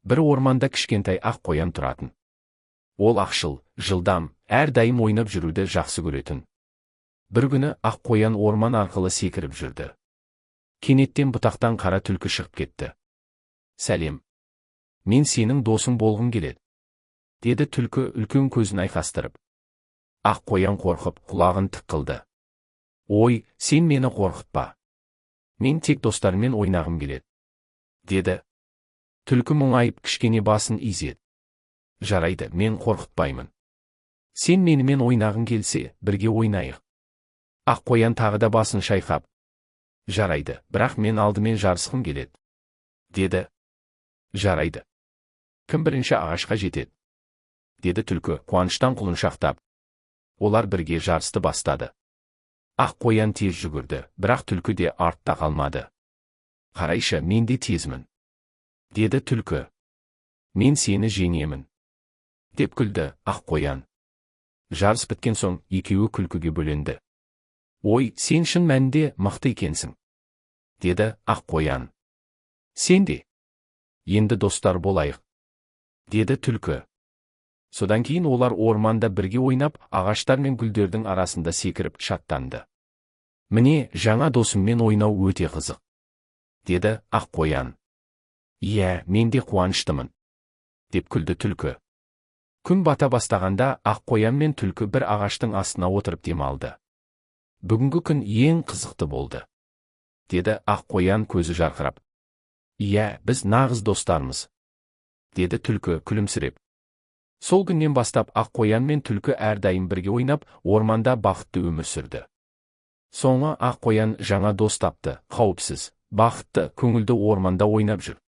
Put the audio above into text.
бір орманда кішкентай ақ қоян тұратын. Ол ақшыл, жылдам, әрдайым ойнап жүруді жақсы көретін. Бір күні ақ қоян орман арқылы секіріп жүрді. Кенеттен бұтақтан қара түлкі шығып кетті. «Сәлем. Мен сенің досың болғым келеді», деді түлкі үлкен көзін айқастырып. Ақ қоян қорқып, құлағын тік қылды. «Ой, сен мені қорқытпа. Мен тек достармен ойнағым келеді», деді. Түлкі мұңайып кішкене басын изеді. «Жарайды, мен қорқытпаймын. Сен менімен ойнағың келсе, бірге ойнайық». Ақ қоян тағы да басын шайқап. «Жарайды, бірақ мен алдымен жарысқым келеді», деді. «Жарайды. Кім бірінші ағашқа жетеді?» деді түлкі қуаныштан құлыншақтап. Олар бірге жарысты бастады. Ақ қоян тез жүгірді, бірақ түлкі де артта қалмады. «Қарайшы, мен де тезмін», деді түлкі. «Мен сені жеңемін», деп күлді ақ қоян. Жарыс біткен соң екеуі күлкіге бөленді. «Ой, сен шын мәнінде мықты екенсің», деді ақ қоян. «Сен де. Енді достар болайық», деді түлкі. Содан кейін олар орманда бірге ойнап, ағаштар мен гүлдердің арасында секіріп шаттанды. «Міне, жаңа досыммен ойнау өте қызық», деді ақ қоян. «Иә, мен де қуаныштымын», деп күлді түлкі. Күн бата бастағанда ақ қоян мен түлкі бір ағаштың астына отырып демалды. «Бүгінгі күн ең қызықты болды», деді ақ қоян көзі жарқырап. «Иә, біз нағыз достармыз», деді түлкі күлімсіреп. Сол күннен бастап ақ қоян мен түлкі әрдайым бірге ойнап, орманда бақытты өмір сүрді. Соңы ақ қоян жаңа дос тапты, қауіпсіз, бақытты, көңілді орманда ойнап жүр.